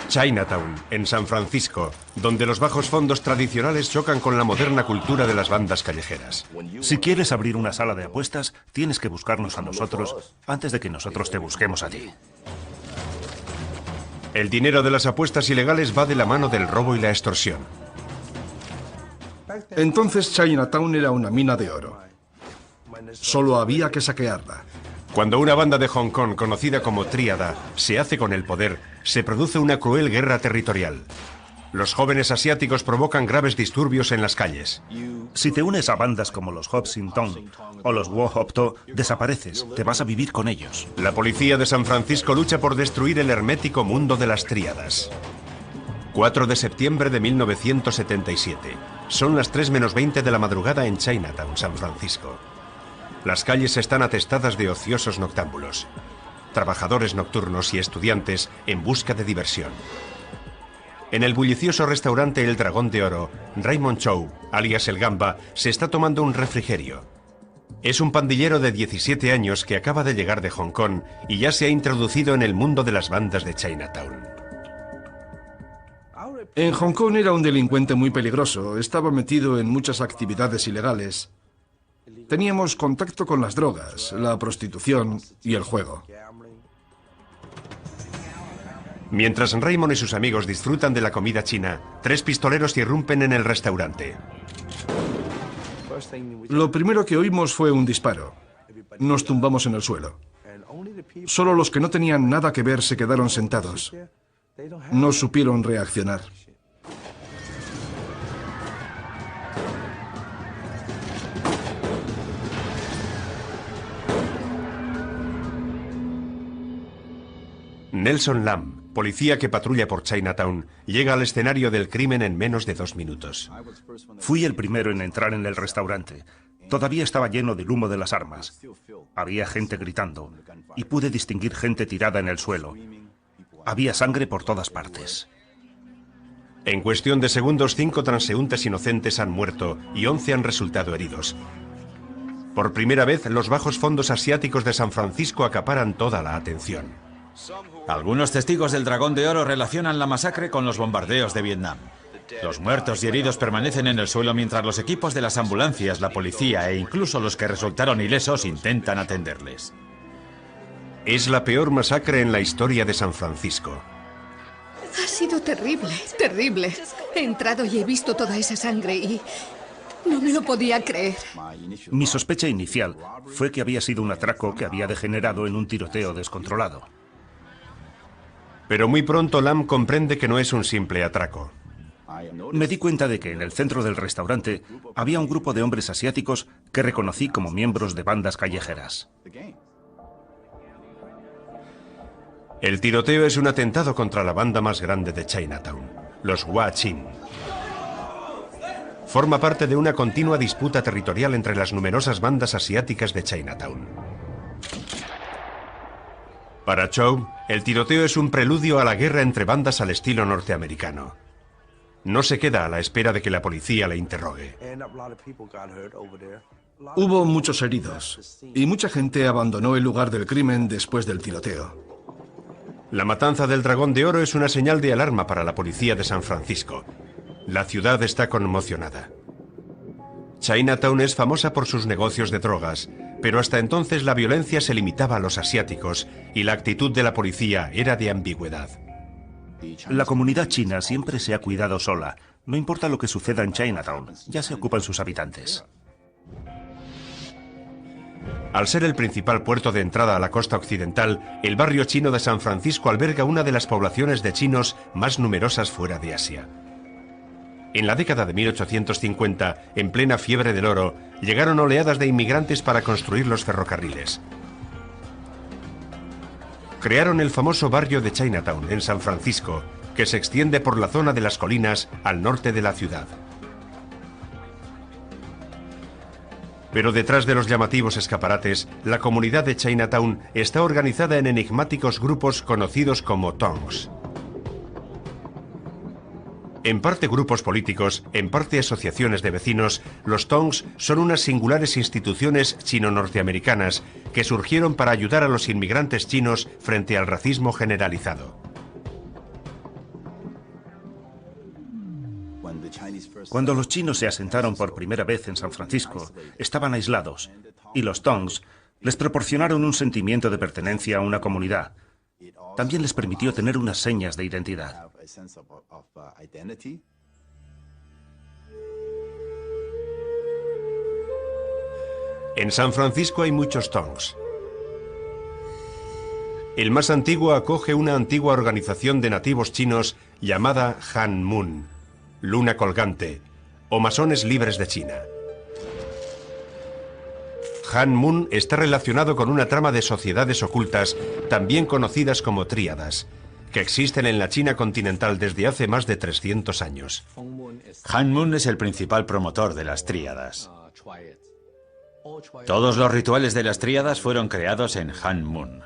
Chinatown, en San Francisco, donde los bajos fondos tradicionales chocan con la moderna cultura de las bandas callejeras. Si quieres abrir una sala de apuestas, tienes que buscarnos a nosotros antes de que nosotros te busquemos a ti. El dinero de las apuestas ilegales va de la mano del robo y la extorsión. Entonces Chinatown era una mina de oro. Solo había que saquearla. Cuando una banda de Hong Kong, conocida como Tríada, se hace con el poder, se produce una cruel guerra territorial. Los jóvenes asiáticos provocan graves disturbios en las calles. Si te unes a bandas como los Hop Sin Tong o los Wo Hop To, desapareces, te vas a vivir con ellos. La policía de San Francisco lucha por destruir el hermético mundo de las Tríadas. 4 de septiembre de 1977. Son las 3:20 de la madrugada en Chinatown, San Francisco. Las calles están atestadas de ociosos noctámbulos, trabajadores nocturnos y estudiantes en busca de diversión. En el bullicioso restaurante El Dragón de Oro, Raymond Chow, alias El Gamba, se está tomando un refrigerio. Es un pandillero de 17 años que acaba de llegar de Hong Kong y ya se ha introducido en el mundo de las bandas de Chinatown. En Hong Kong era un delincuente muy peligroso. Estaba metido en muchas actividades ilegales. Teníamos contacto con las drogas, la prostitución y el juego. Mientras Raymond y sus amigos disfrutan de la comida china, 3 pistoleros irrumpen en el restaurante. Lo primero que oímos fue un disparo. Nos tumbamos en el suelo. Solo los que no tenían nada que ver se quedaron sentados. No supieron reaccionar. Nelson Lam, policía que patrulla por Chinatown, llega al escenario del crimen en menos de 2 minutos. Fui el primero en entrar en el restaurante. Todavía estaba lleno del humo de las armas. Había gente gritando y pude distinguir gente tirada en el suelo. Había sangre por todas partes. En cuestión de segundos, 5 transeúntes inocentes han muerto y 11 han resultado heridos. Por primera vez, los bajos fondos asiáticos de San Francisco acaparan toda la atención. Algunos testigos del Dragón de Oro relacionan la masacre con los bombardeos de Vietnam. Los muertos y heridos permanecen en el suelo mientras los equipos de las ambulancias, la policía e incluso los que resultaron ilesos intentan atenderles. Es la peor masacre en la historia de San Francisco. Ha sido terrible, terrible. He entrado y he visto toda esa sangre y no me lo podía creer. Mi sospecha inicial fue que había sido un atraco que había degenerado en un tiroteo descontrolado. Pero muy pronto Lam comprende que no es un simple atraco. Me di cuenta de que en el centro del restaurante había un grupo de hombres asiáticos que reconocí como miembros de bandas callejeras. El tiroteo es un atentado contra la banda más grande de Chinatown, los Hua Chin. Forma parte de una continua disputa territorial entre las numerosas bandas asiáticas de Chinatown. Para Chow, el tiroteo es un preludio a la guerra entre bandas al estilo norteamericano. No se queda a la espera de que la policía le interrogue. Hubo muchos heridos y mucha gente abandonó el lugar del crimen después del tiroteo. La matanza del Dragón de Oro es una señal de alarma para la policía de San Francisco. La ciudad está conmocionada. Chinatown es famosa por sus negocios de drogas, pero hasta entonces la violencia se limitaba a los asiáticos y la actitud de la policía era de ambigüedad. La comunidad china siempre se ha cuidado sola. No importa lo que suceda en Chinatown, ya se ocupan sus habitantes. Al ser el principal puerto de entrada a la costa occidental, el barrio chino de San Francisco alberga una de las poblaciones de chinos más numerosas fuera de Asia. En la década de 1850, en plena fiebre del oro, llegaron oleadas de inmigrantes para construir los ferrocarriles. Crearon el famoso barrio de Chinatown, en San Francisco, que se extiende por la zona de las colinas al norte de la ciudad. Pero detrás de los llamativos escaparates, la comunidad de Chinatown está organizada en enigmáticos grupos conocidos como Tongs. En parte grupos políticos, en parte asociaciones de vecinos, los Tongs son unas singulares instituciones chino-norteamericanas que surgieron para ayudar a los inmigrantes chinos frente al racismo generalizado. Cuando los chinos se asentaron por primera vez en San Francisco, estaban aislados, y los Tongs les proporcionaron un sentimiento de pertenencia a una comunidad. También les permitió tener unas señas de identidad. En San Francisco hay muchos Tongs. El más antiguo acoge una antigua organización de nativos chinos llamada Han Mun, Luna Colgante, o Masones Libres de China. Han Mun está relacionado con una trama de sociedades ocultas, también conocidas como tríadas, que existen en la China continental desde hace más de 300 años. Han Mun es el principal promotor de las tríadas. Todos los rituales de las tríadas fueron creados en Han Mun.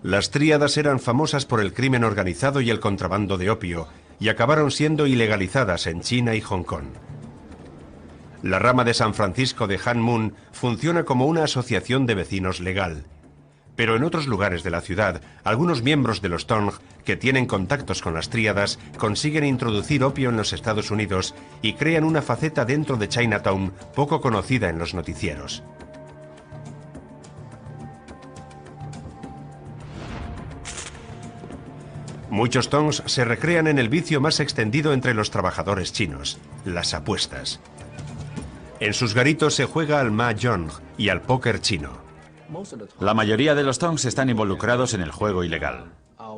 Las tríadas eran famosas por el crimen organizado y el contrabando de opio, y acabaron siendo ilegalizadas en China y Hong Kong. La rama de San Francisco de Han Mun funciona como una asociación de vecinos legal. Pero en otros lugares de la ciudad, algunos miembros de los Tong que tienen contactos con las tríadas consiguen introducir opio en los Estados Unidos y crean una faceta dentro de Chinatown poco conocida en los noticieros. Muchos Tongs se recrean en el vicio más extendido entre los trabajadores chinos, las apuestas. En sus garitos se juega al mahjong y al póker chino. La mayoría de los Tongs están involucrados en el juego ilegal.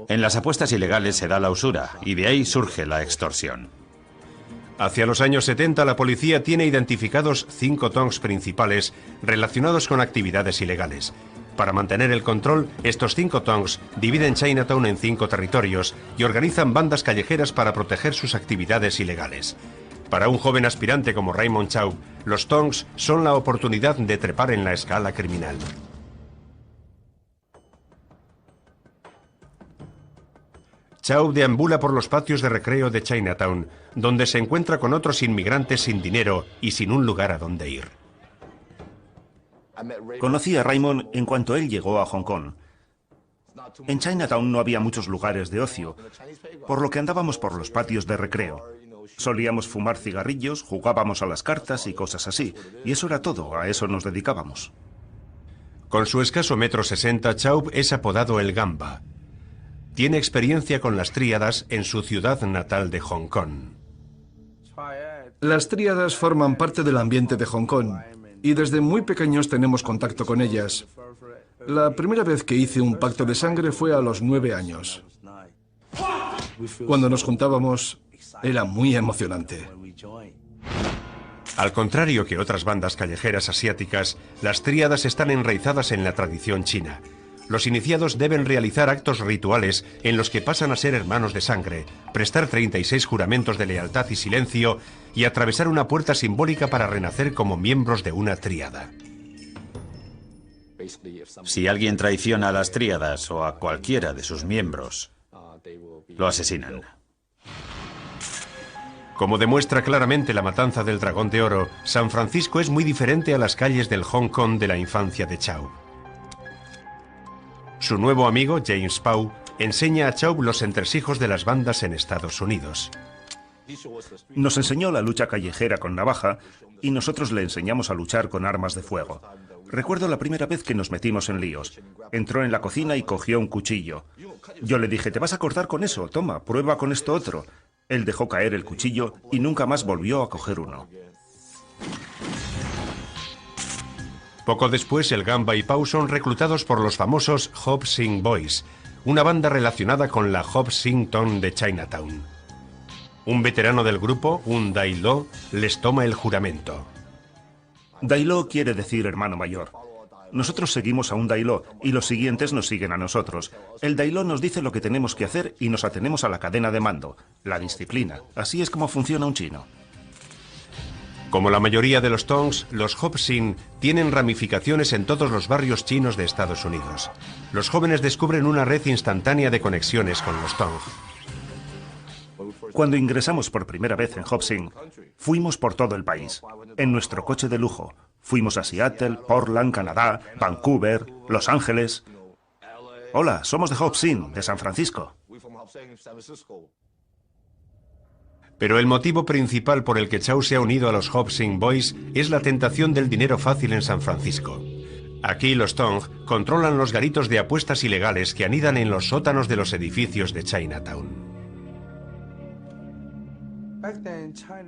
En las apuestas ilegales se da la usura, y de ahí surge la extorsión. Hacia los años 70 la policía tiene identificados 5 Tongs principales relacionados con actividades ilegales. Para mantener el control, estos 5 Tongs dividen Chinatown en 5 territorios y organizan bandas callejeras para proteger sus actividades ilegales. Para un joven aspirante como Raymond Chaub, los Tongs son la oportunidad de trepar en la escala criminal. Chaub deambula por los patios de recreo de Chinatown, donde se encuentra con otros inmigrantes sin dinero y sin un lugar a donde ir. Conocí a Raymond en cuanto él llegó a Hong Kong. En Chinatown no había muchos lugares de ocio, por lo que andábamos por los patios de recreo. Solíamos fumar cigarrillos, jugábamos a las cartas y cosas así, y eso era todo, a eso nos dedicábamos. Con su escaso 1,60 m, Chaub es apodado el Gamba. Tiene experiencia con las tríadas en su ciudad natal de Hong Kong. Las tríadas forman parte del ambiente de Hong Kong y desde muy pequeños tenemos contacto con ellas. La primera vez que hice un pacto de sangre fue a los 9 años. Cuando nos juntábamos, era muy emocionante. Al contrario que otras bandas callejeras asiáticas, las tríadas están enraizadas en la tradición china. Los iniciados deben realizar actos rituales en los que pasan a ser hermanos de sangre, prestar 36 juramentos de lealtad y silencio y atravesar una puerta simbólica para renacer como miembros de una tríada. Si alguien traiciona a las tríadas o a cualquiera de sus miembros, lo asesinan. Como demuestra claramente la matanza del Dragón de Oro, San Francisco es muy diferente a las calles del Hong Kong de la infancia de Chaub. Su nuevo amigo, James Pau, enseña a Chaub los entresijos de las bandas en Estados Unidos. Nos enseñó la lucha callejera con navaja y nosotros le enseñamos a luchar con armas de fuego. Recuerdo la primera vez que nos metimos en líos. Entró en la cocina y cogió un cuchillo. Yo le dije, ¿te vas a cortar con eso? Toma, prueba con esto otro. Él dejó caer el cuchillo y nunca más volvió a coger uno. Poco después, el Gamba y Pau son reclutados por los famosos Hop Sing Boys, una banda relacionada con la Hop Sing Tong de Chinatown. Un veterano del grupo, un Dai Lo, les toma el juramento. Dai Lo quiere decir hermano mayor. Nosotros seguimos a un Dai Lo y los siguientes nos siguen a nosotros. El Dai Lo nos dice lo que tenemos que hacer y nos atenemos a la cadena de mando, la disciplina. Así es como funciona un chino. Como la mayoría de los Tongs, los Hop Sing tienen ramificaciones en todos los barrios chinos de Estados Unidos. Los jóvenes descubren una red instantánea de conexiones con los Tong. Cuando ingresamos por primera vez en Hop Sing, fuimos por todo el país, en nuestro coche de lujo. Fuimos a Seattle, Portland, Canadá, Vancouver, Los Ángeles. Hola, somos de Hop Sing, de San Francisco. Pero el motivo principal por el que Chow se ha unido a los Hop Sing Boys es la tentación del dinero fácil en San Francisco. Aquí los Tong controlan los garitos de apuestas ilegales que anidan en los sótanos de los edificios de Chinatown.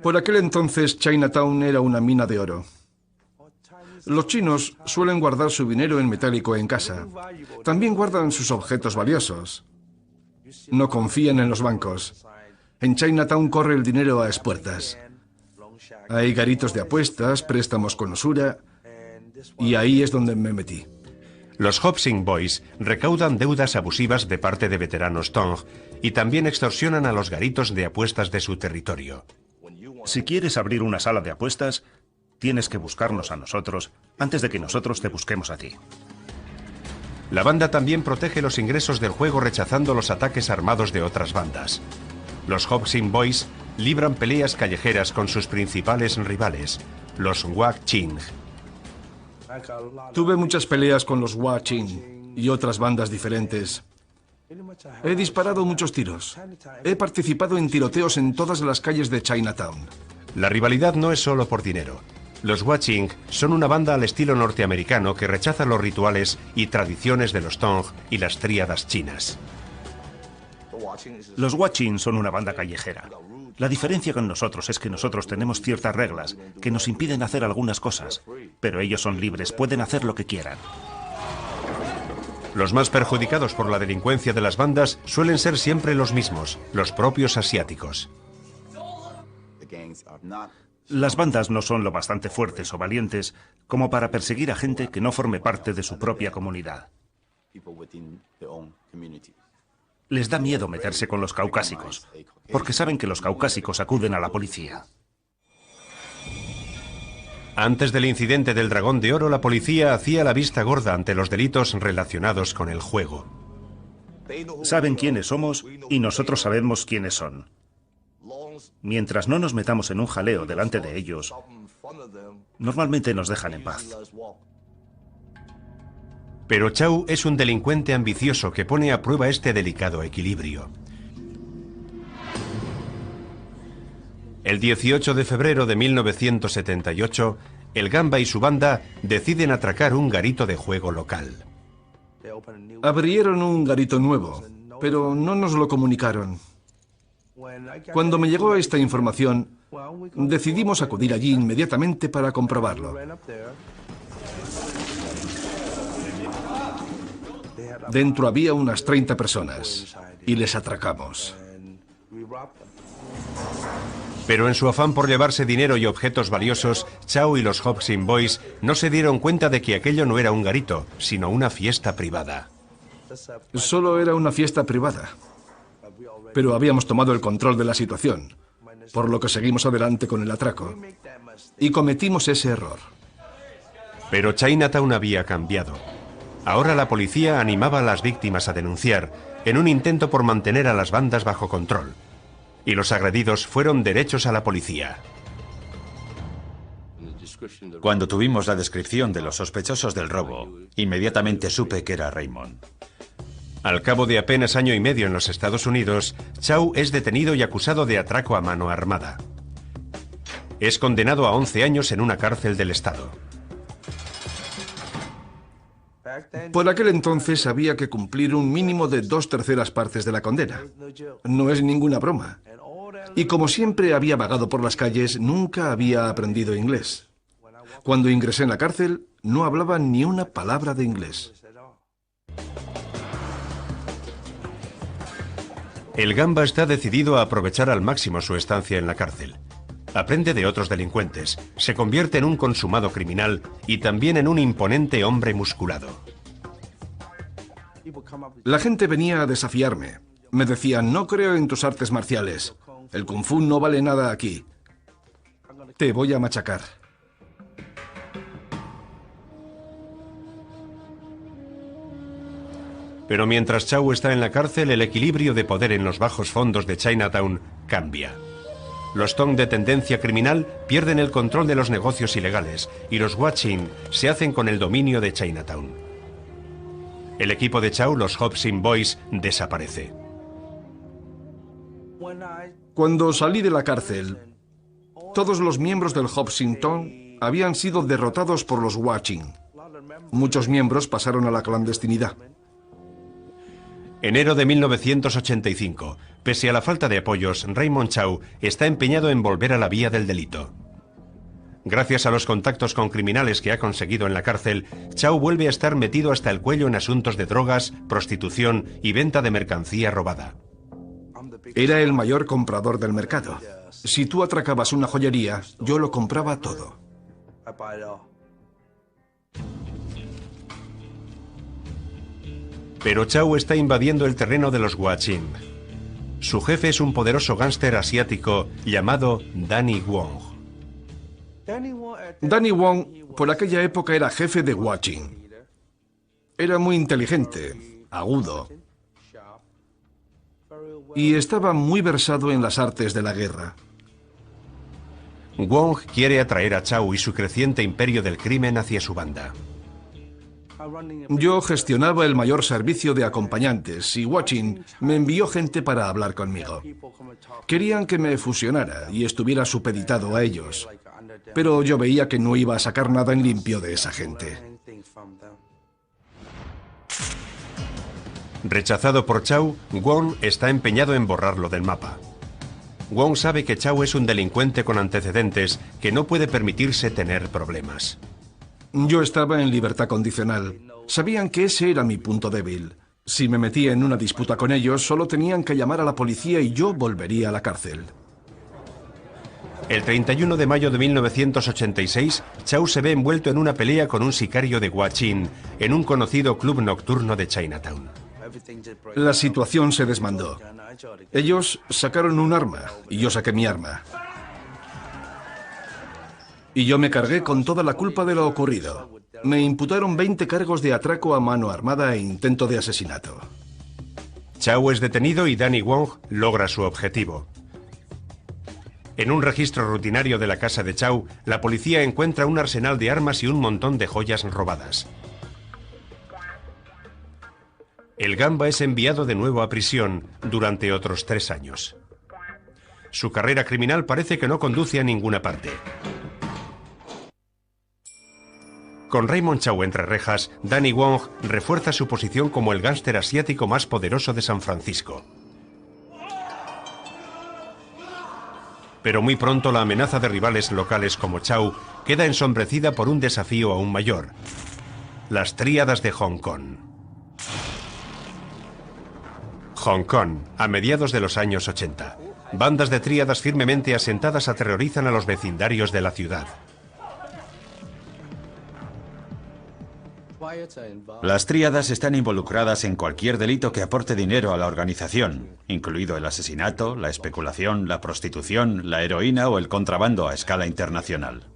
Por aquel entonces, Chinatown era una mina de oro. Los chinos suelen guardar su dinero en metálico en casa. También guardan sus objetos valiosos. No confían en los bancos. En Chinatown corre el dinero a espuertas. Hay garitos de apuestas, préstamos con usura, y ahí es donde me metí. Los Hop Sing Boys recaudan deudas abusivas de parte de veteranos Tong y también extorsionan a los garitos de apuestas de su territorio. Si quieres abrir una sala de apuestas, tienes que buscarnos a nosotros antes de que nosotros te busquemos a ti. La banda también protege los ingresos del juego rechazando los ataques armados de otras bandas. Los Hop Sing Boys libran peleas callejeras con sus principales rivales, los Wak Ching. Tuve muchas peleas con los Wak Ching y otras bandas diferentes. He disparado muchos tiros. He participado en tiroteos en todas las calles de Chinatown. La rivalidad no es solo por dinero. Los Wak Ching son una banda al estilo norteamericano que rechaza los rituales y tradiciones de los Tong y las tríadas chinas. Los Wak Ching son una banda callejera. La diferencia con nosotros es que nosotros tenemos ciertas reglas que nos impiden hacer algunas cosas, pero ellos son libres, pueden hacer lo que quieran. Los más perjudicados por la delincuencia de las bandas suelen ser siempre los mismos, los propios asiáticos. Las bandas no son lo bastante fuertes o valientes como para perseguir a gente que no forme parte de su propia comunidad. Les da miedo meterse con los caucásicos, porque saben que los caucásicos acuden a la policía. Antes del incidente del Dragón de Oro, la policía hacía la vista gorda ante los delitos relacionados con el juego. Saben quiénes somos y nosotros sabemos quiénes son. Mientras no nos metamos en un jaleo delante de ellos, normalmente nos dejan en paz. Pero Chow es un delincuente ambicioso que pone a prueba este delicado equilibrio. El 18 de febrero de 1978, el Gamba y su banda deciden atracar un garito de juego local. Abrieron un garito nuevo, pero no nos lo comunicaron. Cuando me llegó esta información, decidimos acudir allí inmediatamente para comprobarlo. Dentro había unas 30 personas y les atracamos. Pero en su afán por llevarse dinero y objetos valiosos, Chow y los Hop Sing Boys no se dieron cuenta de que aquello no era un garito, sino una fiesta privada. Solo era una fiesta privada. Pero habíamos tomado el control de la situación, por lo que seguimos adelante con el atraco. Y cometimos ese error. Pero Chinatown había cambiado. Ahora la policía animaba a las víctimas a denunciar, en un intento por mantener a las bandas bajo control. Y los agredidos fueron derechos a la policía. Cuando tuvimos la descripción de los sospechosos del robo, inmediatamente supe que era Raymond. Al cabo de apenas año y medio en los Estados Unidos, Chow es detenido y acusado de atraco a mano armada. Es condenado a 11 años en una cárcel del estado. Por aquel entonces había que cumplir un mínimo de 2/3 partes de la condena. No es ninguna broma. Y como siempre había vagado por las calles, nunca había aprendido inglés. Cuando ingresé en la cárcel, no hablaba ni una palabra de inglés. El Gamba está decidido a aprovechar al máximo su estancia en la cárcel. Aprende de otros delincuentes, se convierte en un consumado criminal y también en un imponente hombre musculado. La gente venía a desafiarme. Me decían, no creo en tus artes marciales. El kung fu no vale nada aquí. Te voy a machacar. Pero mientras Chow está en la cárcel, el equilibrio de poder en los bajos fondos de Chinatown cambia. Los Tong de tendencia criminal pierden el control de los negocios ilegales y los Wak Ching se hacen con el dominio de Chinatown. El equipo de Chow, los Hop Sing Boys, desaparece. Cuando salí de la cárcel, todos los miembros del Hopsington habían sido derrotados por los Hwa-Ching. Muchos miembros pasaron a la clandestinidad. Enero de 1985. Pese a la falta de apoyos, Raymond Chow está empeñado en volver a la vía del delito. Gracias a los contactos con criminales que ha conseguido en la cárcel, Chow vuelve a estar metido hasta el cuello en asuntos de drogas, prostitución y venta de mercancía robada. Era el mayor comprador del mercado. Si tú atracabas una joyería, yo lo compraba todo. Pero Chow está invadiendo el terreno de los Hwa-Ching. Su jefe es un poderoso gángster asiático llamado Danny Wong. Danny Wong, por aquella época, era jefe de Hwa-Ching. Era muy inteligente, agudo, y estaba muy versado en las artes de la guerra. Wong quiere atraer a Chow y su creciente imperio del crimen hacia su banda. Yo gestionaba el mayor servicio de acompañantes y Hwa-Ching me envió gente para hablar conmigo. Querían que me fusionara y estuviera supeditado a ellos, pero yo veía que no iba a sacar nada en limpio de esa gente. Rechazado por Chow, Wong está empeñado en borrarlo del mapa. Wong sabe que Chow es un delincuente con antecedentes que no puede permitirse tener problemas. Yo estaba en libertad condicional. Sabían que ese era mi punto débil. Si me metía en una disputa con ellos, solo tenían que llamar a la policía y yo volvería a la cárcel. El 31 de mayo de 1986, Chow se ve envuelto en una pelea con un sicario de Hwa-Ching en un conocido club nocturno de Chinatown. La situación se desmandó. Ellos sacaron un arma y yo saqué mi arma. Y yo me cargué con toda la culpa de lo ocurrido. Me imputaron 20 cargos de atraco a mano armada e intento de asesinato. Chow es detenido y Danny Wong logra su objetivo. En un registro rutinario de la casa de Chow, la policía encuentra un arsenal de armas y un montón de joyas robadas. El Gamba es enviado de nuevo a prisión durante otros 3 años. Su carrera criminal parece que no conduce a ninguna parte. Con Raymond Chow entre rejas, Danny Wong refuerza su posición como el gángster asiático más poderoso de San Francisco. Pero muy pronto la amenaza de rivales locales como Chow queda ensombrecida por un desafío aún mayor: las tríadas de Hong Kong. Hong Kong, a mediados de los años 80. Bandas de tríadas firmemente asentadas aterrorizan a los vecindarios de la ciudad. Las tríadas están involucradas en cualquier delito que aporte dinero a la organización, incluido el asesinato, la especulación, la prostitución, la heroína o el contrabando a escala internacional.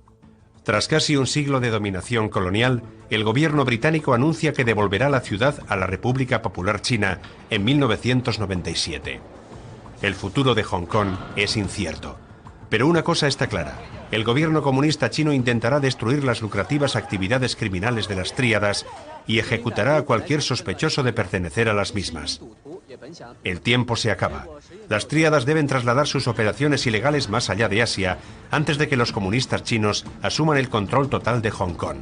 Tras casi un siglo de dominación colonial, el gobierno británico anuncia que devolverá la ciudad a la República Popular China en 1997. El futuro de Hong Kong es incierto. Pero una cosa está clara: el gobierno comunista chino intentará destruir las lucrativas actividades criminales de las tríadas y ejecutará a cualquier sospechoso de pertenecer a las mismas. El tiempo se acaba. Las tríadas deben trasladar sus operaciones ilegales más allá de Asia antes de que los comunistas chinos asuman el control total de Hong Kong.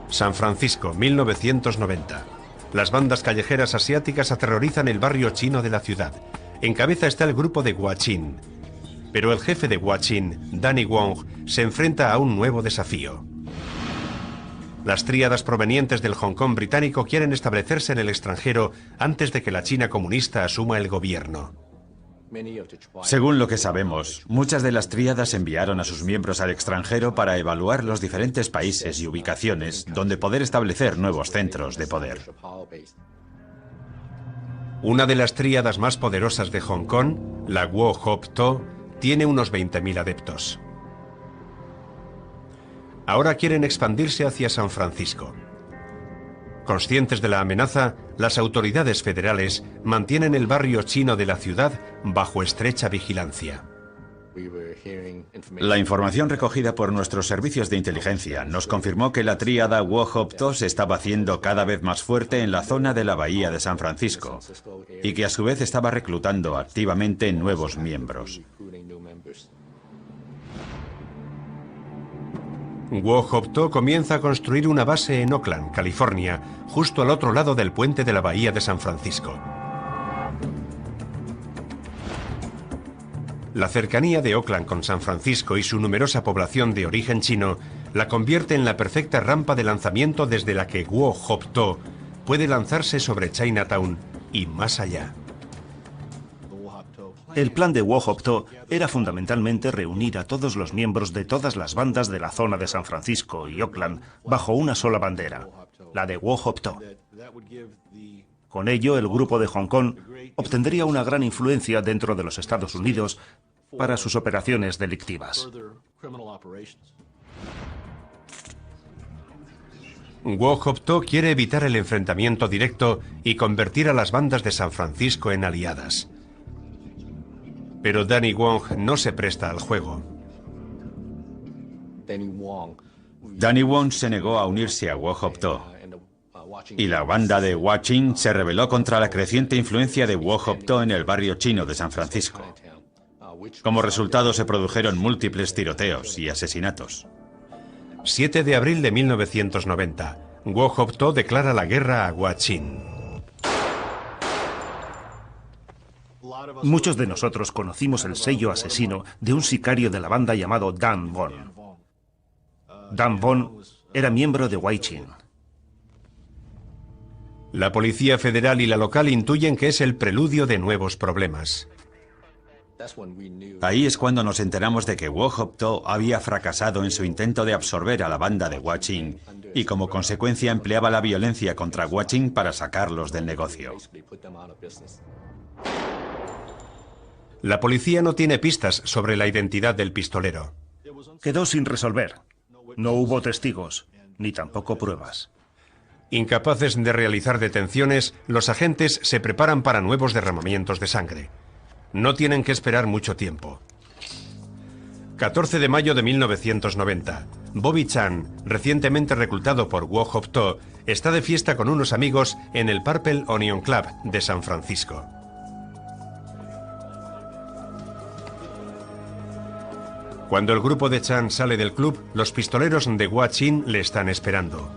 San Francisco, 1990. Las bandas callejeras asiáticas aterrorizan el barrio chino de la ciudad. En cabeza está el grupo de Hwa-Ching. Pero el jefe de Hwa-Ching, Danny Wong, se enfrenta a un nuevo desafío. Las tríadas provenientes del Hong Kong británico quieren establecerse en el extranjero antes de que la China comunista asuma el gobierno. Según lo que sabemos, muchas de las tríadas enviaron a sus miembros al extranjero para evaluar los diferentes países y ubicaciones donde poder establecer nuevos centros de poder. Una de las tríadas más poderosas de Hong Kong, la Wo Hop To, tiene unos 20.000 adeptos. Ahora quieren expandirse hacia San Francisco. Conscientes de la amenaza, las autoridades federales mantienen el barrio chino de la ciudad bajo estrecha vigilancia. La información recogida por nuestros servicios de inteligencia nos confirmó que la tríada Wo Hop To se estaba haciendo cada vez más fuerte en la zona de la bahía de San Francisco y que a su vez estaba reclutando activamente nuevos miembros. Wo Hop To comienza a construir una base en Oakland, California, justo al otro lado del puente de la bahía de San Francisco. La cercanía de Oakland con San Francisco y su numerosa población de origen chino la convierte en la perfecta rampa de lanzamiento desde la que Wo Hop To puede lanzarse sobre Chinatown y más allá. El plan de Wo Hop To era fundamentalmente reunir a todos los miembros de todas las bandas de la zona de San Francisco y Oakland bajo una sola bandera, la de Wo Hop To. Con ello, el grupo de Hong Kong obtendría una gran influencia dentro de los Estados Unidos para sus operaciones delictivas. Wo Hop To quiere evitar el enfrentamiento directo y convertir a las bandas de San Francisco en aliadas. Pero Danny Wong no se presta al juego. Danny Wong se negó a unirse a Wo Hop To, y la banda de Hua Qing se rebeló contra la creciente influencia de Wo Hop To en el barrio chino de San Francisco. Como resultado se produjeron múltiples tiroteos y asesinatos. 7 de abril de 1990, Wo Hop To declara la guerra a Hua Qing. Muchos de nosotros conocimos el sello asesino de un sicario de la banda llamado Dan Bon. Dan Bon era miembro de Hua Qing. La policía federal y la local intuyen que es el preludio de nuevos problemas. Ahí es cuando nos enteramos de que Wo Hop To había fracasado en su intento de absorber a la banda de Hua Qing y como consecuencia empleaba la violencia contra Hua Qing para sacarlos del negocio. La policía no tiene pistas sobre la identidad del pistolero. Quedó sin resolver. No hubo testigos, ni tampoco pruebas. Incapaces de realizar detenciones, los agentes se preparan para nuevos derramamientos de sangre. No tienen que esperar mucho tiempo. 14 de mayo de 1990. Bobby Chan, recientemente reclutado por Wo Hop To, está de fiesta con unos amigos en el Purple Onion Club de San Francisco. Cuando el grupo de Chan sale del club, los pistoleros de Hua Qing le están esperando.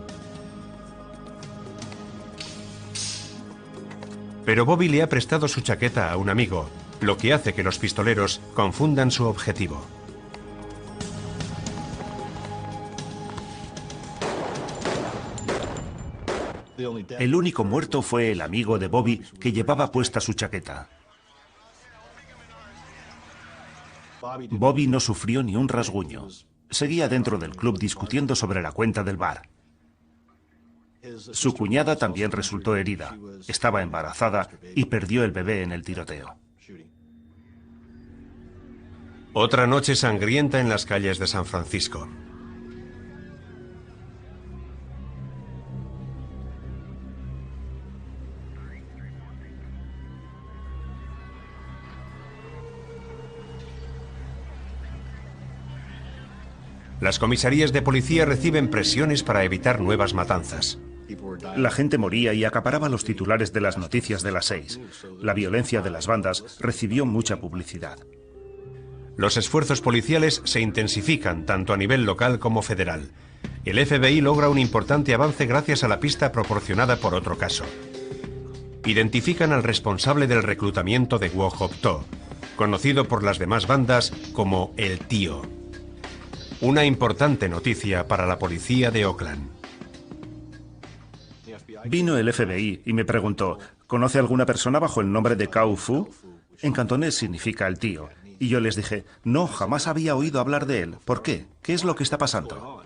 Pero Bobby le ha prestado su chaqueta a un amigo, lo que hace que los pistoleros confundan su objetivo. El único muerto fue el amigo de Bobby que llevaba puesta su chaqueta. Bobby no sufrió ni un rasguño. Seguía dentro del club discutiendo sobre la cuenta del bar. Su cuñada también resultó herida. Estaba embarazada y perdió el bebé en el tiroteo. Otra noche sangrienta en las calles de San Francisco. Las comisarías de policía reciben presiones para evitar nuevas matanzas. La gente moría y acaparaba los titulares de las noticias de las 6. La violencia de las bandas recibió mucha publicidad. Los esfuerzos policiales se intensifican tanto a nivel local como federal. El FBI logra un importante avance gracias a la pista proporcionada por otro caso. Identifican al responsable del reclutamiento de Wo Hop To, conocido por las demás bandas como El Tío. Una importante noticia para la policía de Oakland. Vino el FBI y me preguntó, ¿conoce alguna persona bajo el nombre de Cao Fu? En cantonés significa el tío. Y yo les dije, no, jamás había oído hablar de él. ¿Por qué? ¿Qué es lo que está pasando?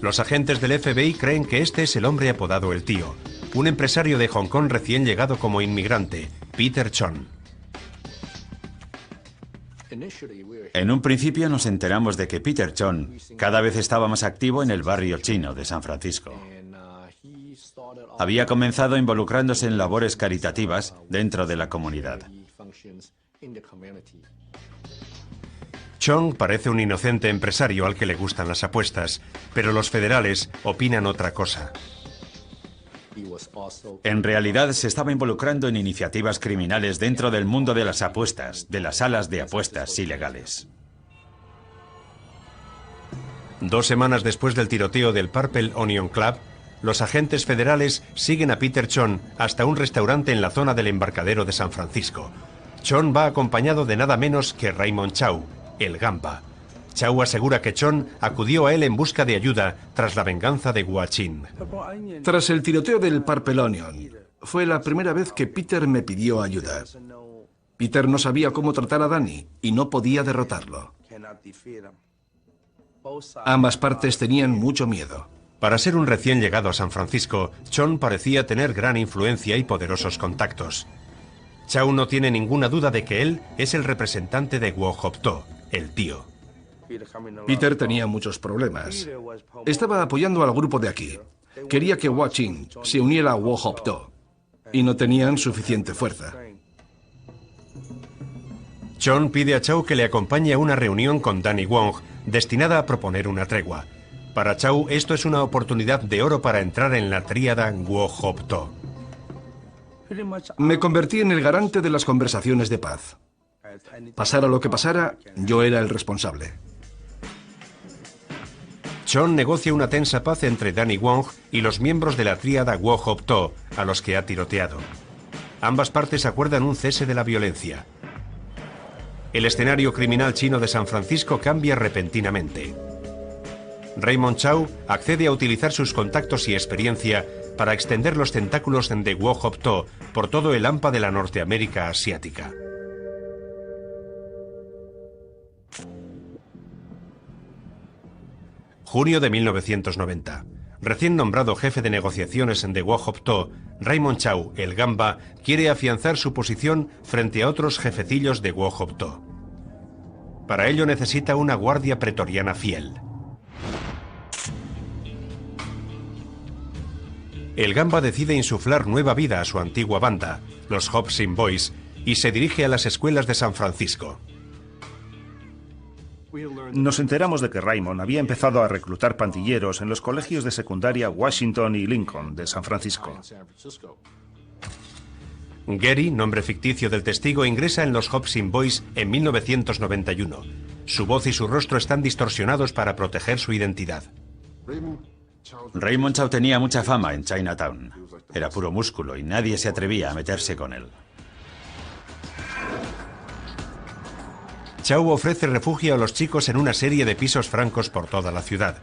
Los agentes del FBI creen que este es el hombre apodado El Tío, un empresario de Hong Kong recién llegado como inmigrante, Peter Chon. En un principio nos enteramos de que Peter Chon cada vez estaba más activo en el barrio chino de San Francisco. Había comenzado involucrándose en labores caritativas dentro de la comunidad. Chong parece un inocente empresario al que le gustan las apuestas, pero los federales opinan otra cosa. En realidad se estaba involucrando en iniciativas criminales dentro del mundo de las apuestas, de las salas de apuestas ilegales. 2 semanas después del tiroteo del Purple Onion Club, los agentes federales siguen a Peter Chong hasta un restaurante en la zona del embarcadero de San Francisco. Chong va acompañado de nada menos que Raymond Chow, el Gamba. Chow asegura que Chong acudió a él en busca de ayuda tras la venganza de Hua Chin. Tras el tiroteo del Purple Onion, fue la primera vez que Peter me pidió ayuda. Peter no sabía cómo tratar a Danny y no podía derrotarlo. Ambas partes tenían mucho miedo. Para ser un recién llegado a San Francisco, Chong parecía tener gran influencia y poderosos contactos. Chow no tiene ninguna duda de que él es el representante de Wo Hop To, el tío. Peter tenía muchos problemas. Estaba apoyando al grupo de aquí. Quería que Hua Chin se uniera a Wo Hop To y no tenían suficiente fuerza. Chong pide a Chow que le acompañe a una reunión con Danny Wong destinada a proponer una tregua. Para Chow esto es una oportunidad de oro para entrar en la tríada Wo Hop To. Me convertí en el garante de las conversaciones de paz. Pasara lo que pasara, yo era el responsable. Chong negocia una tensa paz entre Danny Wong y los miembros de la tríada Wo Hop To, a los que ha tiroteado. Ambas partes acuerdan un cese de la violencia. El escenario criminal chino de San Francisco cambia repentinamente. Raymond Chow accede a utilizar sus contactos y experiencia para extender los tentáculos de Wo Hop To por todo el hampa de la Norteamérica asiática. Junio de 1990. Recién nombrado jefe de negociaciones de Wo Hop To, Raymond Chow, el Gamba, quiere afianzar su posición frente a otros jefecillos de Wo Hop To. Para ello necesita una guardia pretoriana fiel. El Gamba decide insuflar nueva vida a su antigua banda, los Hobson Boys, y se dirige a las escuelas de San Francisco. Nos enteramos de que Raymond había empezado a reclutar pandilleros en los colegios de secundaria Washington y Lincoln de San Francisco. Gary, nombre ficticio del testigo, ingresa en los Hobson Boys en 1991. Su voz y su rostro están distorsionados para proteger su identidad. Raymond Chow tenía mucha fama en Chinatown. Era puro músculo y nadie se atrevía a meterse con él. Chow ofrece refugio a los chicos en una serie de pisos francos por toda la ciudad,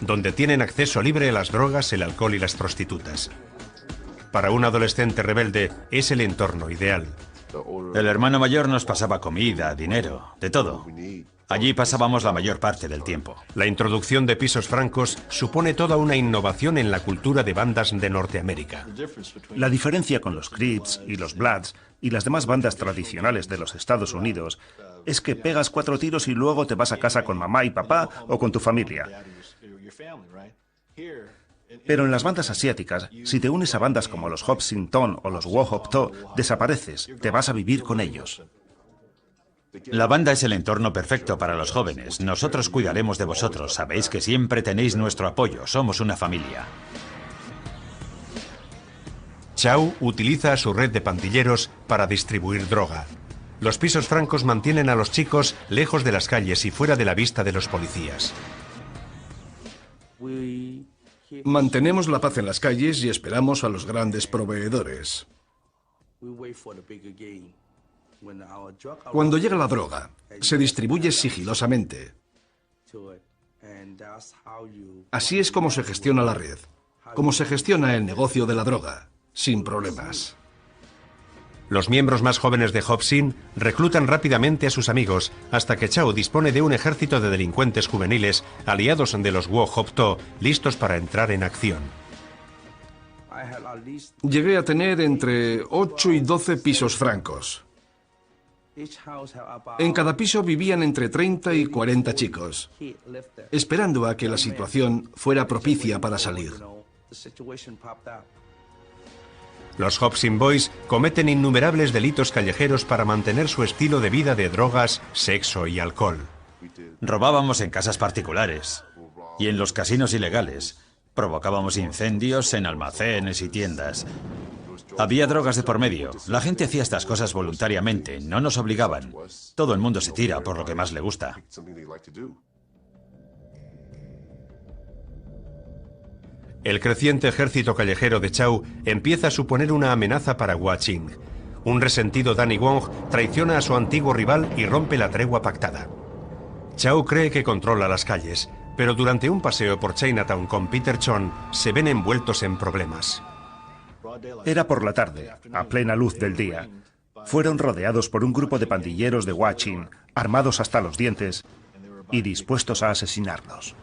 donde tienen acceso libre a las drogas, el alcohol y las prostitutas. Para un adolescente rebelde es el entorno ideal. El hermano mayor nos pasaba comida, dinero, de todo. Allí pasábamos la mayor parte del tiempo. La introducción de pisos francos supone toda una innovación en la cultura de bandas de Norteamérica. La diferencia con los Crips y los Bloods y las demás bandas tradicionales de los Estados Unidos es que pegas 4 tiros y luego te vas a casa con mamá y papá o con tu familia. Pero en las bandas asiáticas, si te unes a bandas como los Hobson To o los Wo Hop To, desapareces, te vas a vivir con ellos. La banda es el entorno perfecto para los jóvenes. Nosotros cuidaremos de vosotros. Sabéis que siempre tenéis nuestro apoyo. Somos una familia. Chow utiliza a su red de pandilleros para distribuir droga. Los pisos francos mantienen a los chicos lejos de las calles y fuera de la vista de los policías. Mantenemos la paz en las calles y esperamos a los grandes proveedores. Cuando llega la droga, se distribuye sigilosamente. Así es como se gestiona la red, como se gestiona el negocio de la droga, sin problemas. Los miembros más jóvenes de Hobson reclutan rápidamente a sus amigos hasta que Chow dispone de un ejército de delincuentes juveniles aliados de los Wo Hop To listos para entrar en acción. Llegué a tener entre 8 y 12 pisos francos. En cada piso vivían entre 30 y 40 chicos, esperando a que la situación fuera propicia para salir. Los Hobson Boys cometen innumerables delitos callejeros para mantener su estilo de vida de drogas, sexo y alcohol. Robábamos en casas particulares y en los casinos ilegales. Provocábamos incendios en almacenes y tiendas. Había drogas de por medio. La gente hacía estas cosas voluntariamente, no nos obligaban. Todo el mundo se tira por lo que más le gusta. El creciente ejército callejero de Chow empieza a suponer una amenaza para Hua Qing. Un resentido Danny Wong traiciona a su antiguo rival y rompe la tregua pactada. Chow cree que controla las calles, pero durante un paseo por Chinatown con Peter Chon se ven envueltos en problemas. Era por la tarde, a plena luz del día. Fueron rodeados por un grupo de pandilleros de Hua Qing, armados hasta los dientes y dispuestos a asesinarlos.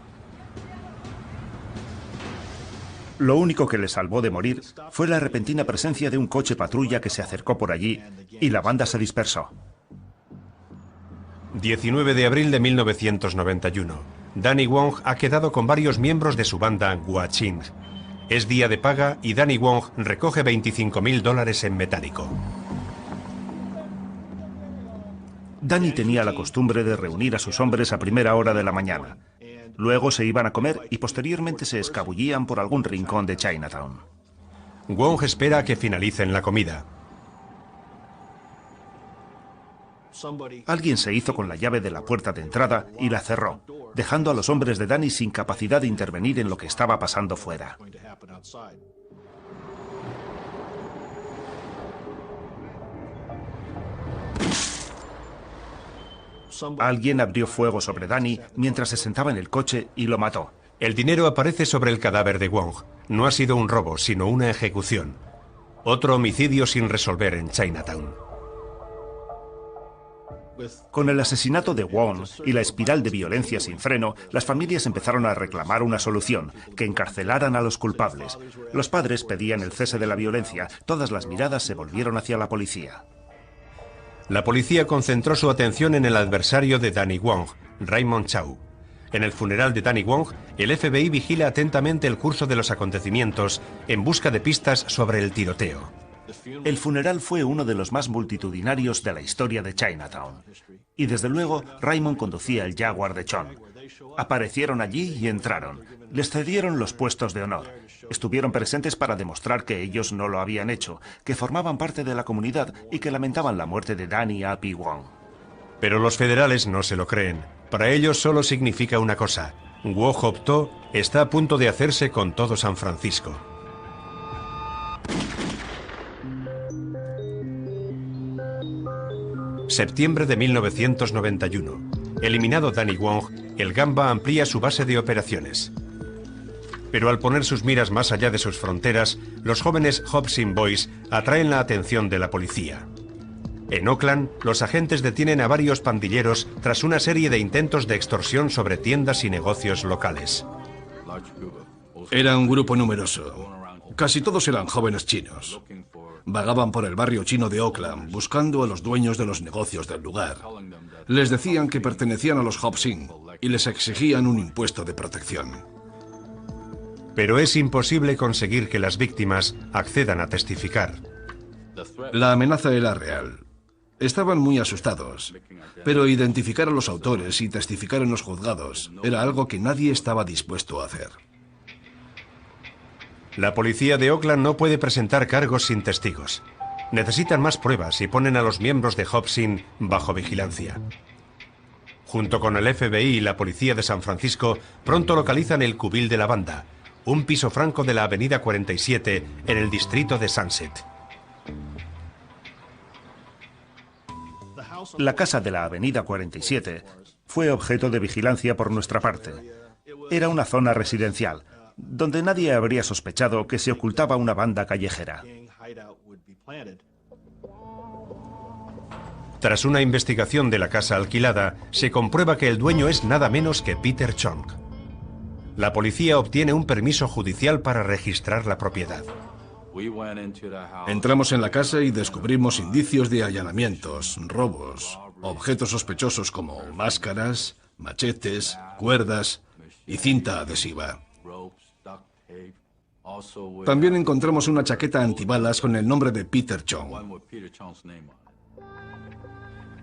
Lo único que les salvó de morir fue la repentina presencia de un coche patrulla que se acercó por allí y la banda se dispersó. 19 de abril de 1991. Danny Wong ha quedado con varios miembros de su banda Hua Qing. Es día de paga y Danny Wong recoge $25.000 en metálico. Danny tenía la costumbre de reunir a sus hombres a primera hora de la mañana. Luego se iban a comer y posteriormente se escabullían por algún rincón de Chinatown. Wong espera a que finalicen la comida. Alguien se hizo con la llave de la puerta de entrada y la cerró, dejando a los hombres de Danny sin capacidad de intervenir en lo que estaba pasando fuera. Alguien abrió fuego sobre Danny mientras se sentaba en el coche y lo mató. El dinero aparece sobre el cadáver de Wong. No ha sido un robo, sino una ejecución. Otro homicidio sin resolver en Chinatown. Con el asesinato de Wong y la espiral de violencia sin freno, las familias empezaron a reclamar una solución, que encarcelaran a los culpables. Los padres pedían el cese de la violencia. Todas las miradas se volvieron hacia la policía. La policía concentró su atención en el adversario de Danny Wong, Raymond Chow. En el funeral de Danny Wong, el FBI vigila atentamente el curso de los acontecimientos en busca de pistas sobre el tiroteo. El funeral fue uno de los más multitudinarios de la historia de Chinatown. Y desde luego, Raymond conducía el Jaguar de Chon. Aparecieron allí y entraron. Les cedieron los puestos de honor. Estuvieron presentes para demostrar que ellos no lo habían hecho, que formaban parte de la comunidad y que lamentaban la muerte de Danny Appy Wong. Pero los federales no se lo creen. Para ellos solo significa una cosa. Wo Hop To está a punto de hacerse con todo San Francisco. Septiembre de 1991. Eliminado Danny Wong, el Gamba amplía su base de operaciones. Pero al poner sus miras más allá de sus fronteras, los jóvenes Hobson Boys atraen la atención de la policía. En Oakland, los agentes detienen a varios pandilleros tras una serie de intentos de extorsión sobre tiendas y negocios locales. Era un grupo numeroso. Casi todos eran jóvenes chinos. Vagaban por el barrio chino de Oakland buscando a los dueños de los negocios del lugar. Les decían que pertenecían a los Hobson y les exigían un impuesto de protección. Pero es imposible conseguir que las víctimas accedan a testificar. La amenaza era real. Estaban muy asustados, pero identificar a los autores y testificar en los juzgados era algo que nadie estaba dispuesto a hacer. La policía de Oakland no puede presentar cargos sin testigos. Necesitan más pruebas y ponen a los miembros de Hobson bajo vigilancia. Junto con el FBI y la policía de San Francisco, pronto localizan el cubil de la banda, un piso franco de la avenida 47 en el distrito de Sunset. La casa de la avenida 47 fue objeto de vigilancia por nuestra parte. Era una zona residencial, donde nadie habría sospechado que se ocultaba una banda callejera. Tras una investigación de la casa alquilada, se comprueba que el dueño es nada menos que Peter Chong. La policía obtiene un permiso judicial para registrar la propiedad. Entramos en la casa y descubrimos indicios de allanamientos, robos, objetos sospechosos como máscaras, machetes, cuerdas y cinta adhesiva. También encontramos una chaqueta antibalas con el nombre de Peter Chong.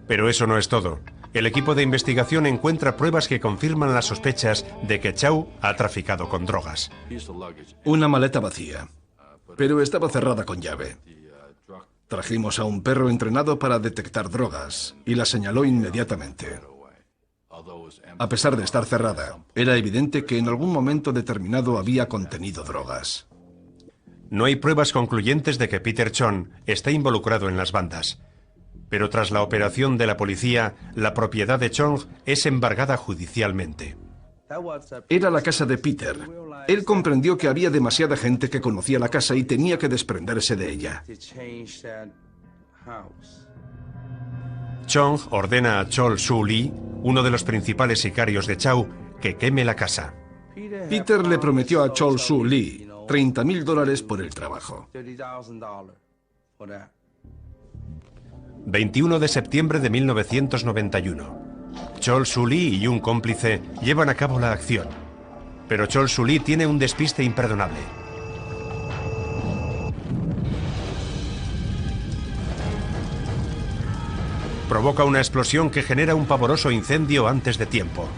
Pero eso no es todo. El equipo de investigación encuentra pruebas que confirman las sospechas de que Chow ha traficado con drogas. Una maleta vacía, pero estaba cerrada con llave. Trajimos a un perro entrenado para detectar drogas y la señaló inmediatamente. A pesar de estar cerrada, era evidente que en algún momento determinado había contenido drogas. No hay pruebas concluyentes de que Peter Chong esté involucrado en las bandas. Pero tras la operación de la policía, la propiedad de Chong es embargada judicialmente. Era la casa de Peter. Él comprendió que había demasiada gente que conocía la casa y tenía que desprenderse de ella. Chong ordena a Chol Soo Lee, uno de los principales sicarios de Chow, que queme la casa. Peter le prometió a Chol Soo Lee $30.000 por el trabajo. 21 de septiembre de 1991. Chol Soo Lee y un cómplice llevan a cabo la acción. Pero Chol Soo Lee tiene un despiste imperdonable. Provoca una explosión que genera un pavoroso incendio antes de tiempo.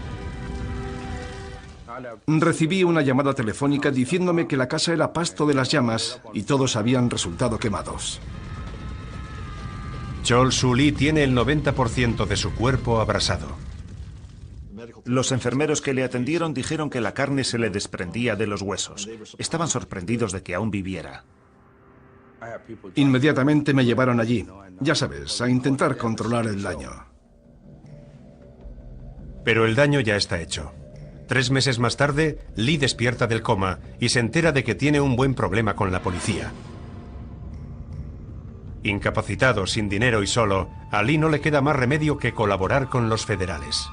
Recibí una llamada telefónica diciéndome que la casa era pasto de las llamas y todos habían resultado quemados. Chol Soo Lee tiene el 90% de su cuerpo abrasado. Los enfermeros que le atendieron dijeron que la carne se le desprendía de los huesos. Estaban sorprendidos de que aún viviera. Inmediatamente me llevaron allí, ya sabes, a intentar controlar el daño. Pero el daño ya está hecho. 3 meses más tarde, Lee despierta del coma y se entera de que tiene un buen problema con la policía. Incapacitado, sin dinero y solo, a Lee no le queda más remedio que colaborar con los federales.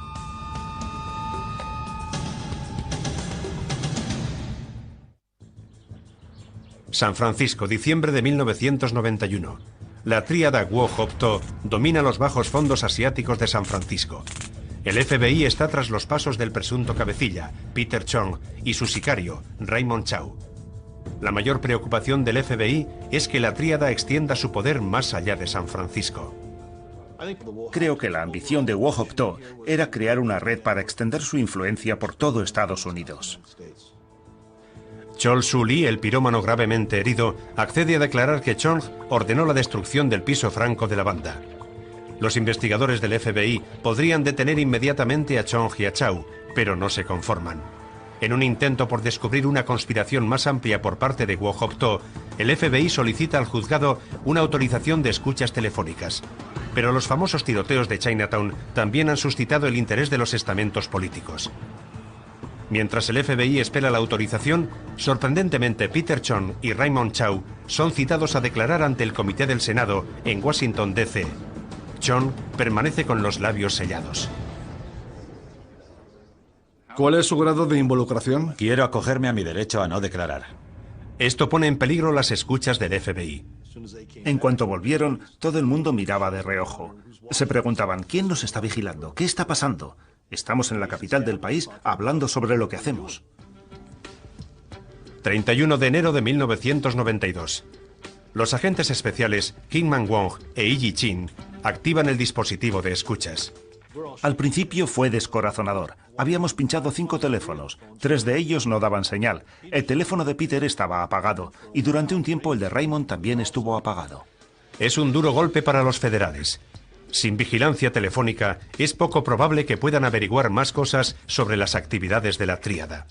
San Francisco, diciembre de 1991. La tríada Wo Hop To domina los bajos fondos asiáticos de San Francisco. El FBI está tras los pasos del presunto cabecilla, Peter Chong, y su sicario, Raymond Chow. La mayor preocupación del FBI es que la tríada extienda su poder más allá de San Francisco. Creo que la ambición de Wo Hop To era crear una red para extender su influencia por todo Estados Unidos. Chol Soo Lee, el pirómano gravemente herido, accede a declarar que Chong ordenó la destrucción del piso franco de la banda. Los investigadores del FBI podrían detener inmediatamente a Chong y a Chow, pero no se conforman. En un intento por descubrir una conspiración más amplia por parte de Wo Hop To, el FBI solicita al juzgado una autorización de escuchas telefónicas. Pero los famosos tiroteos de Chinatown también han suscitado el interés de los estamentos políticos. Mientras el FBI espera la autorización, sorprendentemente Peter Chong y Raymond Chow son citados a declarar ante el Comité del Senado en Washington, D.C. Chong permanece con los labios sellados. ¿Cuál es su grado de involucración? Quiero acogerme a mi derecho a no declarar. Esto pone en peligro las escuchas del FBI. En cuanto volvieron, todo el mundo miraba de reojo. Se preguntaban, ¿quién nos está vigilando? ¿Qué está pasando? Estamos en la capital del país hablando sobre lo que hacemos. 31 de enero de 1992. Los agentes especiales Kim Man-wong e Yi Chin activan el dispositivo de escuchas. Al principio fue descorazonador. Habíamos pinchado 5 teléfonos. 3 de ellos no daban señal. El teléfono de Peter estaba apagado y durante un tiempo el de Raymond también estuvo apagado. Es un duro golpe para los federales. Sin vigilancia telefónica, es poco probable que puedan averiguar más cosas sobre las actividades de la tríada.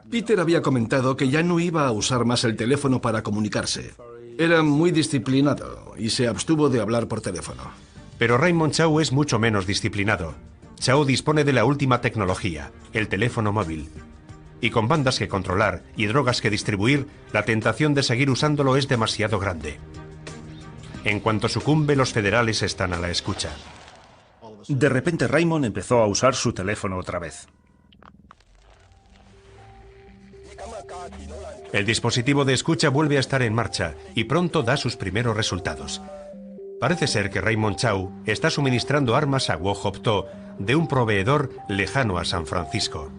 Peter había comentado que ya no iba a usar más el teléfono para comunicarse. Era muy disciplinado y se abstuvo de hablar por teléfono. Pero Raymond Chow es mucho menos disciplinado. Chow dispone de la última tecnología, el teléfono móvil. Y con bandas que controlar y drogas que distribuir, la tentación de seguir usándolo es demasiado grande. En cuanto sucumbe, los federales están a la escucha. De repente Raymond empezó a usar su teléfono otra vez. El dispositivo de escucha vuelve a estar en marcha y pronto da sus primeros resultados. Parece ser que Raymond Chow está suministrando armas a Wo Hop To de un proveedor lejano a San Francisco.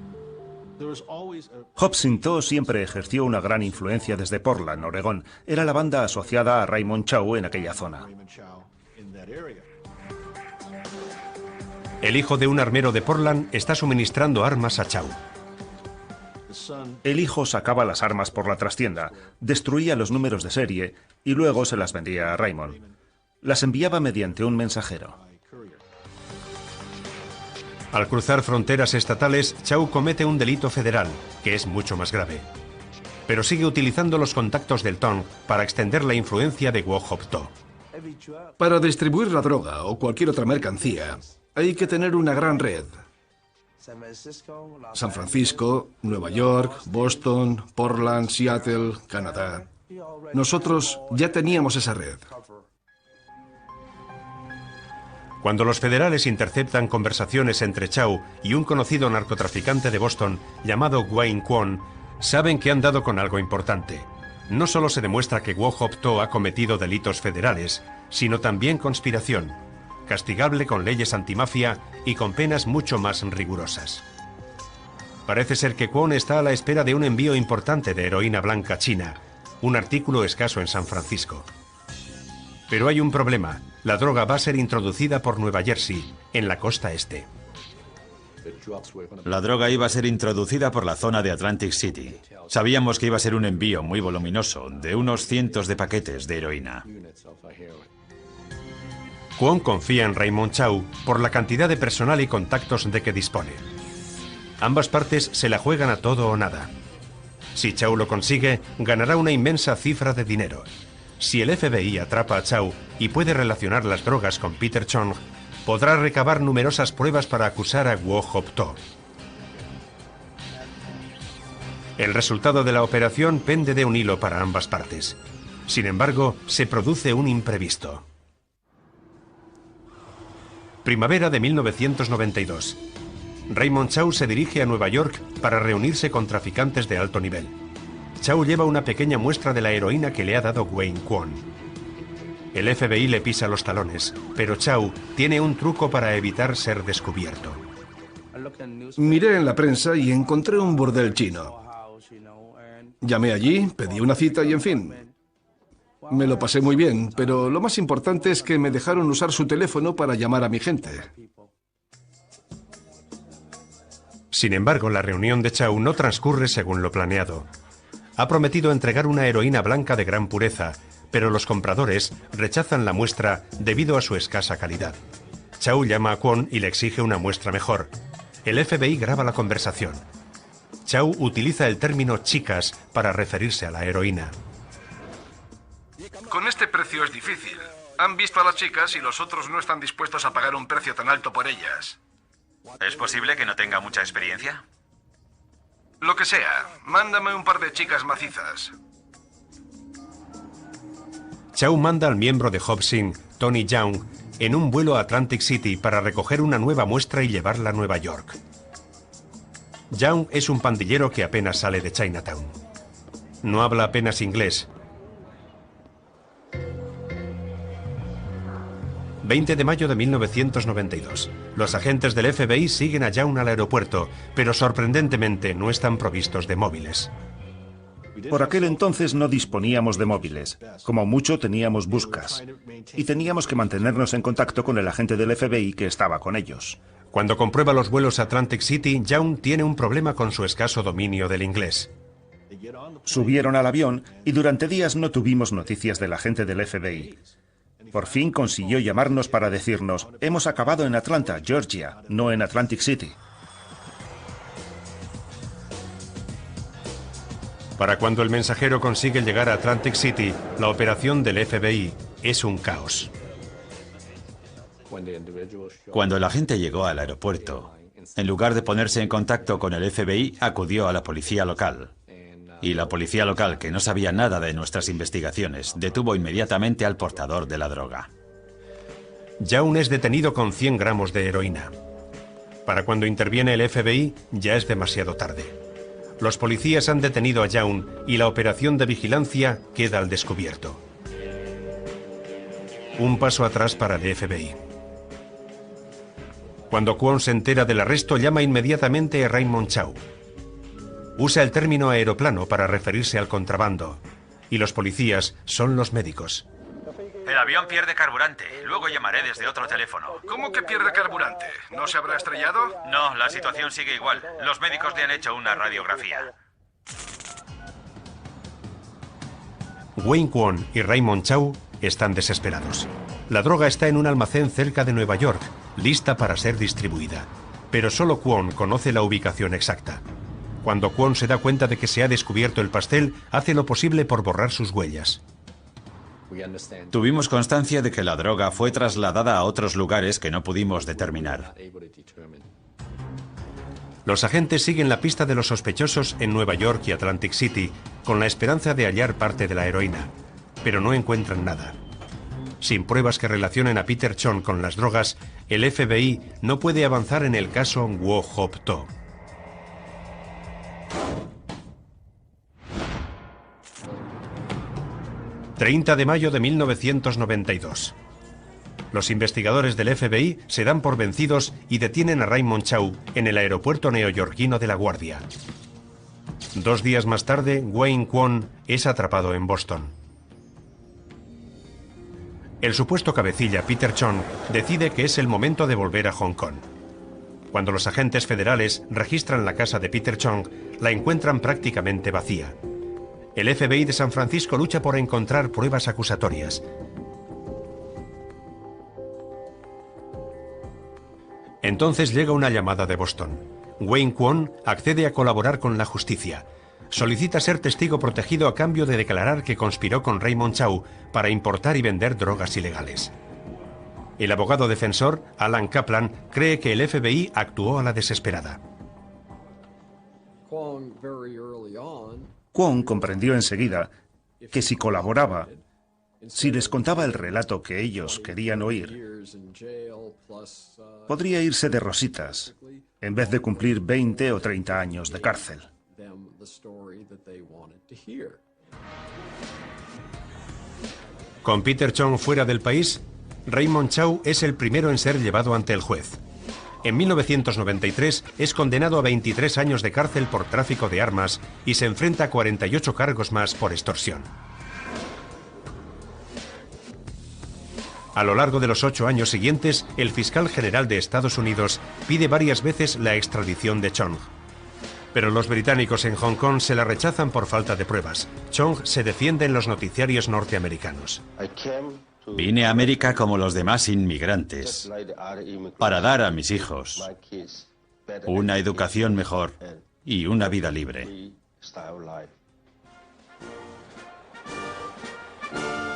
Hobson To siempre ejerció una gran influencia desde Portland, Oregón. Era la banda asociada a Raymond Chow en aquella zona. El hijo de un armero de Portland está suministrando armas a Chow. El hijo sacaba las armas por la trastienda, destruía los números de serie y luego se las vendía a Raymond. Las enviaba mediante un mensajero. Al cruzar fronteras estatales, Chow comete un delito federal, que es mucho más grave. Pero sigue utilizando los contactos del Tong para extender la influencia de Wo Hop To. Para distribuir la droga o cualquier otra mercancía, hay que tener una gran red. San Francisco, Nueva York, Boston, Portland, Seattle, Canadá. Nosotros ya teníamos esa red. Cuando los federales interceptan conversaciones entre Chow y un conocido narcotraficante de Boston llamado Wayne Kwon, saben que han dado con algo importante. No solo se demuestra que Wo Hop To ha cometido delitos federales, sino también conspiración, castigable con leyes antimafia y con penas mucho más rigurosas. Parece ser que Kwon está a la espera de un envío importante de heroína blanca china, un artículo escaso en San Francisco. Pero hay un problema. La droga va a ser introducida por Nueva Jersey, en la costa este. La droga iba a ser introducida por la zona de Atlantic City. Sabíamos que iba a ser un envío muy voluminoso, de unos cientos de paquetes de heroína. Kwon confía en Raymond Chow por la cantidad de personal y contactos de que dispone. Ambas partes se la juegan a todo o nada. Si Chow lo consigue, ganará una inmensa cifra de dinero. Si el FBI atrapa a Chow y puede relacionar las drogas con Peter Chong, podrá recabar numerosas pruebas para acusar a Wo Hop To. El resultado de la operación pende de un hilo para ambas partes. Sin embargo, se produce un imprevisto. Primavera de 1992. Raymond Chow se dirige a Nueva York para reunirse con traficantes de alto nivel. Chow lleva una pequeña muestra de la heroína que le ha dado Wayne Kwon. El FBI le pisa los talones, pero Chow tiene un truco para evitar ser descubierto. Miré en la prensa y encontré un burdel chino. Llamé allí, pedí una cita y en fin. Me lo pasé muy bien, pero lo más importante es que me dejaron usar su teléfono para llamar a mi gente. Sin embargo, la reunión de Chow no transcurre según lo planeado. Ha prometido entregar una heroína blanca de gran pureza, pero los compradores rechazan la muestra debido a su escasa calidad. Chow llama a Kwon y le exige una muestra mejor. El FBI graba la conversación. Chow utiliza el término chicas para referirse a la heroína. Con este precio es difícil. Han visto a las chicas y los otros no están dispuestos a pagar un precio tan alto por ellas. ¿Es posible que no tenga mucha experiencia? Lo que sea, mándame un par de chicas macizas. Chow manda al miembro de Hobson, Tony Young, en un vuelo a Atlantic City para recoger una nueva muestra y llevarla a Nueva York. Young es un pandillero que apenas sale de Chinatown. No habla apenas inglés. 20 de mayo de 1992. Los agentes del FBI siguen a Young al aeropuerto, pero sorprendentemente no están provistos de móviles. Por aquel entonces no disponíamos de móviles. Como mucho teníamos buscas. Y teníamos que mantenernos en contacto con el agente del FBI que estaba con ellos. Cuando comprueba los vuelos a Atlantic City, Young tiene un problema con su escaso dominio del inglés. Subieron al avión y durante días no tuvimos noticias del agente del FBI. Por fin consiguió llamarnos para decirnos: hemos acabado en Atlanta, Georgia, no en Atlantic City. Para cuando el mensajero consigue llegar a Atlantic City, la operación del FBI es un caos. Cuando el agente llegó al aeropuerto, en lugar de ponerse en contacto con el FBI, acudió a la policía local. Y la policía local, que no sabía nada de nuestras investigaciones, detuvo inmediatamente al portador de la droga. Young es detenido con 100 gramos de heroína. Para cuando interviene el FBI, ya es demasiado tarde. Los policías han detenido a Young y la operación de vigilancia queda al descubierto. Un paso atrás para el FBI. Cuando Kwon se entera del arresto, llama inmediatamente a Raymond Chow. Usa el término aeroplano para referirse al contrabando. Y los policías son los médicos. El avión pierde carburante. Luego llamaré desde otro teléfono. ¿Cómo que pierde carburante? ¿No se habrá estrellado? No, la situación sigue igual. Los médicos le han hecho una radiografía. Wayne Kwon y Raymond Chow están desesperados. La droga está en un almacén cerca de Nueva York, lista para ser distribuida. Pero solo Kwon conoce la ubicación exacta. Cuando Kwon se da cuenta de que se ha descubierto el pastel, hace lo posible por borrar sus huellas. Tuvimos constancia de que la droga fue trasladada a otros lugares que no pudimos determinar. Los agentes siguen la pista de los sospechosos en Nueva York y Atlantic City, con la esperanza de hallar parte de la heroína, pero no encuentran nada. Sin pruebas que relacionen a Peter Chong con las drogas, el FBI no puede avanzar en el caso Wo Hop To. ...30 de mayo de 1992. Los investigadores del FBI se dan por vencidos y detienen a Raymond Chow en el aeropuerto neoyorquino de La Guardia. 2 días más tarde, Wayne Kwon es atrapado en Boston. El supuesto cabecilla, Peter Chong, decide que es el momento de volver a Hong Kong. Cuando los agentes federales registran la casa de Peter Chong, la encuentran prácticamente vacía. El FBI de San Francisco lucha por encontrar pruebas acusatorias. Entonces llega una llamada de Boston. Wayne Kwon accede a colaborar con la justicia. Solicita ser testigo protegido a cambio de declarar que conspiró con Raymond Chow para importar y vender drogas ilegales. El abogado defensor, Alan Kaplan, cree que el FBI actuó a la desesperada. Kwon comprendió enseguida que si colaboraba, si les contaba el relato que ellos querían oír, podría irse de rositas, en vez de cumplir 20 o 30 años de cárcel. Con Peter Chong fuera del país, Raymond Chow es el primero en ser llevado ante el juez. En 1993 es condenado a 23 años de cárcel por tráfico de armas y se enfrenta a 48 cargos más por extorsión. A lo largo de los 8 años siguientes, el fiscal general de Estados Unidos pide varias veces la extradición de Chong. Pero los británicos en Hong Kong se la rechazan por falta de pruebas. Chong se defiende en los noticiarios norteamericanos. Vine a América como los demás inmigrantes, para dar a mis hijos una educación mejor y una vida libre.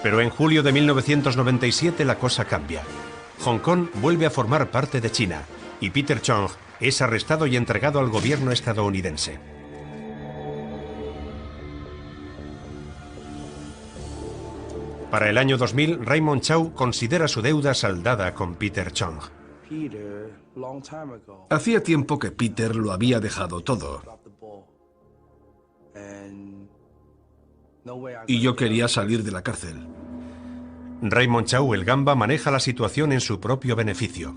Pero en julio de 1997 la cosa cambia. Hong Kong vuelve a formar parte de China y Peter Chong es arrestado y entregado al gobierno estadounidense. Para el año 2000, Raymond Chow considera su deuda saldada con Peter Chong. Hacía tiempo que Peter lo había dejado todo. Y yo quería salir de la cárcel. Raymond Chow, el Gamba, maneja la situación en su propio beneficio.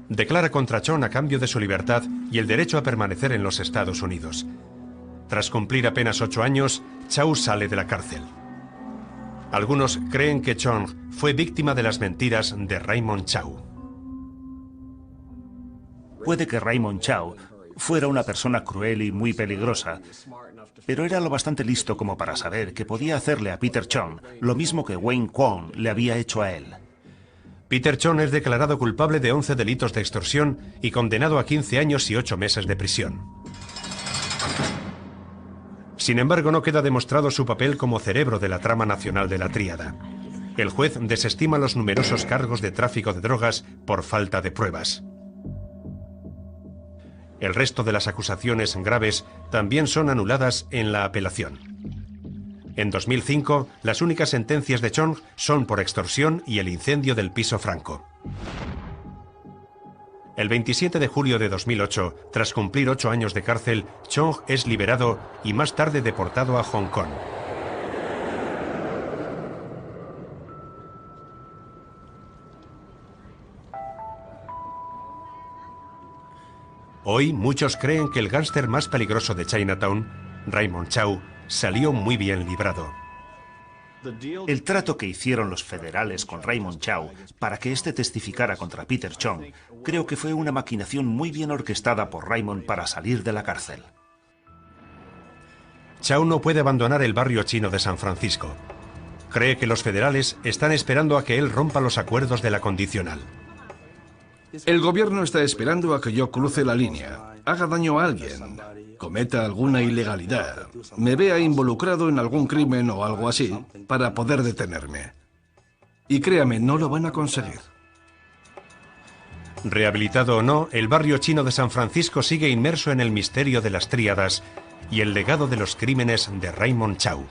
Declara contra Chong a cambio de su libertad y el derecho a permanecer en los Estados Unidos. Tras cumplir apenas 8 años, Chow sale de la cárcel. Algunos creen que Chong fue víctima de las mentiras de Raymond Chow. Puede que Raymond Chow fuera una persona cruel y muy peligrosa, pero era lo bastante listo como para saber que podía hacerle a Peter Chong lo mismo que Wayne Kwon le había hecho a él. Peter Chong es declarado culpable de 11 delitos de extorsión y condenado a 15 años y 8 meses de prisión. Sin embargo, no queda demostrado su papel como cerebro de la trama nacional de la tríada. El juez desestima los numerosos cargos de tráfico de drogas por falta de pruebas. El resto de las acusaciones graves también son anuladas en la apelación. En 2005, las únicas sentencias de Chong son por extorsión y el incendio del piso Franco. El 27 de julio de 2008, tras cumplir 8 años de cárcel, Chong es liberado y más tarde deportado a Hong Kong. Hoy muchos creen que el gángster más peligroso de Chinatown, Raymond Chow, salió muy bien librado. El trato que hicieron los federales con Raymond Chow para que éste testificara contra Peter Chong, creo que fue una maquinación muy bien orquestada por Raymond para salir de la cárcel. Chow no puede abandonar el barrio chino de San Francisco. Cree que los federales están esperando a que él rompa los acuerdos de la condicional. El gobierno está esperando a que yo cruce la línea, haga daño a alguien, cometa alguna ilegalidad, me vea involucrado en algún crimen o algo así, para poder detenerme. Y créame, no lo van a conseguir. Rehabilitado o no, el barrio chino de San Francisco sigue inmerso en el misterio de las tríadas y el legado de los crímenes de Raymond Chow.